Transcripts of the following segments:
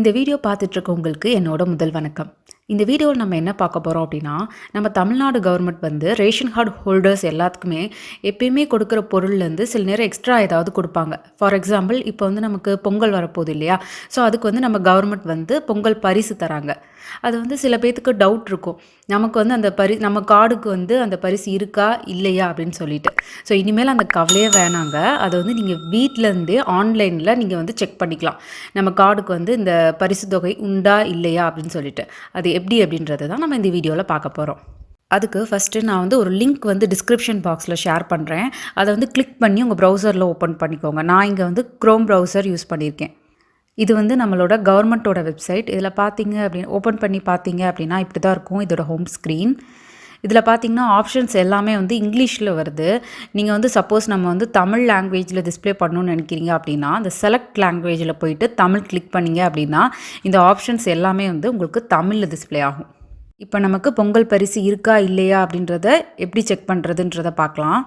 இந்த வீடியோ பார்த்துட்டு இருக்கவங்களுக்கு என்னோட முதல் வணக்கம். இந்த வீடியோவில் நம்ம என்ன பார்க்க போகிறோம் அப்படின்னா, நம்ம தமிழ்நாடு கவர்மெண்ட் வந்து ரேஷன் கார்டு ஹோல்டர்ஸ் எல்லாத்துக்குமே எப்பயுமே கொடுக்குற பொருள்லேருந்து சில நேரம் எக்ஸ்ட்ரா ஏதாவது கொடுப்பாங்க. ஃபார் எக்ஸாம்பிள் இப்போ வந்து நமக்கு பொங்கல் வரப்போகுது இல்லையா? ஸோ அதுக்கு வந்து நம்ம கவர்மெண்ட் வந்து பொங்கல் பரிசு தராங்க. அது வந்து சில பேத்துக்கு டவுட் இருக்கும். நமக்கு வந்து அந்த நம்ம கார்டுக்கு வந்து அந்த பரிசு இருக்கா இல்லையா அப்படின்னு சொல்லிட்டு. ஸோ இனிமேல் அந்த கவலையே வேணாங்க. அதை வந்து நீங்கள் வீட்டிலேருந்தே ஆன்லைனில் நீங்கள் வந்து செக் பண்ணிக்கலாம். நம்ம கார்டுக்கு வந்து இந்த பரிசு தொகை உண்டா இல்லையா அப்படின்னு சொல்லிட்டு. அது எப்படி அப்படின்றது தான் நம்ம இந்த வீடியோவில் பார்க்க போகிறோம். அதுக்கு ஃபஸ்ட்டு நான் வந்து ஒரு லிங்க் வந்து டிஸ்கிரிப்ஷன் பாக்ஸில் ஷேர் பண்ணுறேன். அதை வந்து கிளிக் பண்ணி உங்கள் ப்ரௌசரில் ஓப்பன் பண்ணிக்கோங்க. நான் இங்கே வந்து க்ரோம் ப்ரௌசர் யூஸ் பண்ணியிருக்கேன். இது வந்து நம்மளோட கவர்மெண்ட்டோட வெப்சைட். இதில் பார்த்தீங்க அப்படின்னு ஓப்பன் பண்ணி பார்த்தீங்க அப்படின்னா இப்படி தான் இருக்கும் இதோட ஹோம் ஸ்க்ரீன். இதில் பார்த்தீங்கன்னா ஆப்ஷன்ஸ் எல்லாமே வந்து இங்கிலீஷில் வருது. நீங்கள் வந்து சப்போஸ் நம்ம வந்து தமிழ் லாங்குவேஜில் டிஸ்ப்ளே பண்ணணும்னு நினைக்கிறீங்க அப்படின்னா அந்த செலக்ட் லாங்குவேஜில் போயிட்டு தமிழ் கிளிக் பண்ணிங்க அப்படின்னா இந்த ஆப்ஷன்ஸ் எல்லாமே வந்து உங்களுக்கு தமிழில் டிஸ்ப்ளே ஆகும். இப்போ நமக்கு பொங்கல் பரிசு இருக்கா இல்லையா அப்படின்றத எப்படி செக் பண்ணுறதுன்றதை பார்க்கலாம்.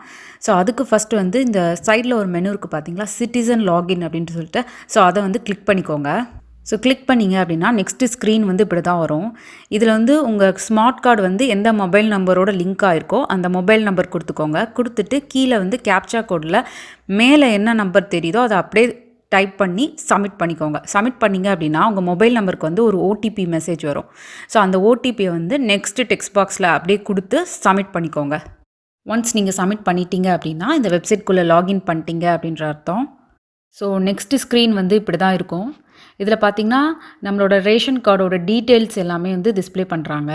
ஸோ அதுக்கு ஃபஸ்ட்டு வந்து இந்த சைடில் ஒரு மெனு இருக்குது பார்த்தீங்களா, சிட்டிசன் லாகின் அப்படின்ட்டு சொல்லிட்டு. ஸோ அதை வந்து கிளிக் பண்ணிக்கோங்க. ஸோ கிளிக் பண்ணிங்க அப்படின்னா நெக்ஸ்ட்டு ஸ்க்ரீன் வந்து இப்படி தான் வரும். இதில் வந்து உங்கள் ஸ்மார்ட் கார்டு வந்து எந்த மொபைல் நம்பரோட லிங்க் ஆகிருக்கோ அந்த மொபைல் நம்பர் கொடுத்துக்கோங்க. கொடுத்துட்டு கீழே வந்து கேப்சா கோடில் மேலே என்ன நம்பர் தெரியுதோ அதை அப்படியே டைப் பண்ணி சப்மிட் பண்ணிக்கோங்க. சப்மிட் பண்ணிங்க அப்படின்னா உங்கள் மொபைல் நம்பருக்கு வந்து ஒரு ஓடிபி மெசேஜ் வரும். ஸோ அந்த ஓடிபியை வந்து நெக்ஸ்ட்டு டெக்ஸ்ட் பாக்ஸில் அப்படியே கொடுத்து சப்மிட் பண்ணிக்கோங்க. ஒன்ஸ் நீங்கள் சப்மிட் பண்ணிட்டீங்க அப்படின்னா இந்த வெப்சைட்குள்ளே லாகின் பண்ணிட்டீங்க அப்படின்ற அர்த்தம். ஸோ நெக்ஸ்ட்டு ஸ்க்ரீன் வந்து இப்படி தான் இருக்கும். இதில் பார்த்திங்கன்னா நம்மளோட ரேஷன் கார்டோட டீட்டெயில்ஸ் எல்லாமே வந்து டிஸ்ப்ளே பண்ணுறாங்க.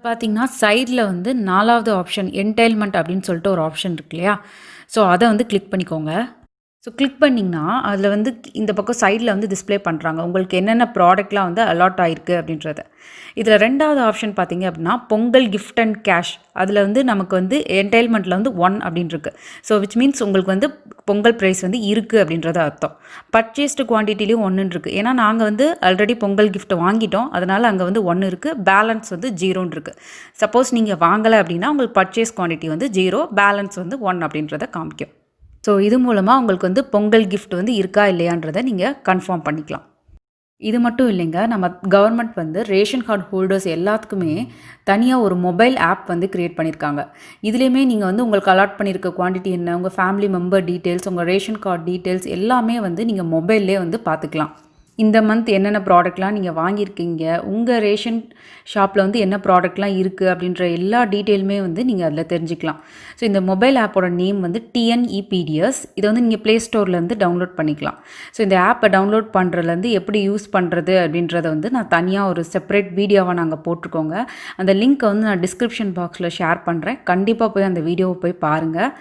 பார்த்திங்கன்னா சைடில் வந்து 4வது ஆப்ஷன் என்டைல்மெண்ட் அப்படின்னு சொல்லிட்டு ஒரு ஆப்ஷன் இருக்கு இல்லையா? ஸோ அதை வந்து கிளிக் பண்ணிக்கோங்க. ஸோ கிளிக் பண்ணிங்கன்னா அதில் வந்து இந்த பக்கம் சைடில் வந்து டிஸ்ப்ளே பண்ணுறாங்க உங்களுக்கு என்னென்ன ப்ராடக்ட்லாம் வந்து அலாட் ஆகிருக்கு அப்படின்றத. இதில் 2வது ஆப்ஷன் பார்த்திங்க அப்படின்னா பொங்கல் கிஃப்ட் அண்ட் கேஷ். அதில் வந்து நமக்கு வந்து என்டைல்மெண்ட்டில் வந்து 1 அப்படின்னு இருக்குது. ஸோ விச் மீன்ஸ் உங்களுக்கு வந்து பொங்கல் ப்ரைஸ் வந்து இருக்குது அப்படின்றத அர்த்தம். பர்ச்சேஸ்டு குவான்டிட்டிலையும் 1 இருக்குது. ஏன்னா நாங்கள் வந்து ஆல்ரெடி பொங்கல் கிஃப்ட் வாங்கிட்டோம். அதனால் அங்கே வந்து 1 இருக்குது, பேலன்ஸ் வந்து 0 இருக்குது. சப்போஸ் நீங்கள் வாங்கலை அப்படின்னா உங்களுக்கு பர்ச்சேஸ் குவான்டிட்டி வந்து 0, பேலன்ஸ் வந்து 1 அப்படின்றத காமிக்கும். ஸோ இது மூலமாக உங்களுக்கு வந்து பொங்கல் கிஃப்ட் வந்து இருக்கா இல்லையான்றதை நீங்கள் கன்ஃபார்ம் பண்ணிக்கலாம். இது மட்டும் இல்லைங்க, நம்ம கவர்மெண்ட் வந்து ரேஷன் கார்டு ஹோல்டர்ஸ் எல்லாத்துக்குமே தனியாக ஒரு மொபைல் ஆப் வந்து க்ரியேட் பண்ணியிருக்காங்க. இதுலேயுமே நீங்கள் வந்து உங்களுக்கு அலாட் பண்ணியிருக்க குவான்டிட்டி என்ன, உங்கள் ஃபேமிலி மெம்பர் டீட்டெயில்ஸ், உங்கள் ரேஷன் கார்டு டீட்டெயில்ஸ் எல்லாமே வந்து நீங்கள் மொபைல்லே வந்து பார்த்துக்கலாம். இந்த மந்த் என்னென்ன ப்ராடக்ட்லாம் நீங்கள் வாங்கியிருக்கீங்க, உங்கள் ரேஷன் ஷாப்பில் வந்து என்ன ப்ராடக்ட்லாம் இருக்குது அப்படின்ற எல்லா டீட்டெயிலுமே வந்து நீங்கள் அதில் தெரிஞ்சுக்கலாம். ஸோ இந்த மொபைல் ஆப்போட நேம் வந்து TNEPDS. இதை வந்து நீங்கள் ப்ளே ஸ்டோர்லேருந்து டவுன்லோட் பண்ணிக்கலாம். ஸோ இந்த ஆப்பை டவுன்லோட் பண்ணுறதுலேருந்து எப்படி யூஸ் பண்ணுறது அப்படின்றத வந்து நான் தனியாக ஒரு செப்பரேட் வீடியோவாக நாங்கள் போட்டிருக்கோங்க. அந்த லிங்க்கை வந்து நான் டிஸ்கிரிப்ஷன் பாக்ஸில் ஷேர் பண்ணுறேன். கண்டிப்பாக போய் அந்த வீடியோவை போய் பாருங்கள்.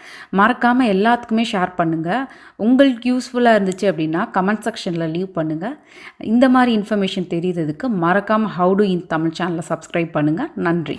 மறக்காமல் எல்லாத்துக்குமே ஷேர் பண்ணுங்கள். உங்களுக்கு யூஸ்ஃபுல்லாக இருந்துச்சு அப்படின்னா கமெண்ட் செக்ஷனில் லீவ் பண்ணுங்கள். இந்த மாதிரி இன்ஃபர்மேஷன் தெரியுறதுக்கு மறக்காமல் ஹவு டு இன் தமிழ் சேனலை சப்ஸ்கிரைப் பண்ணுங்கள். நன்றி.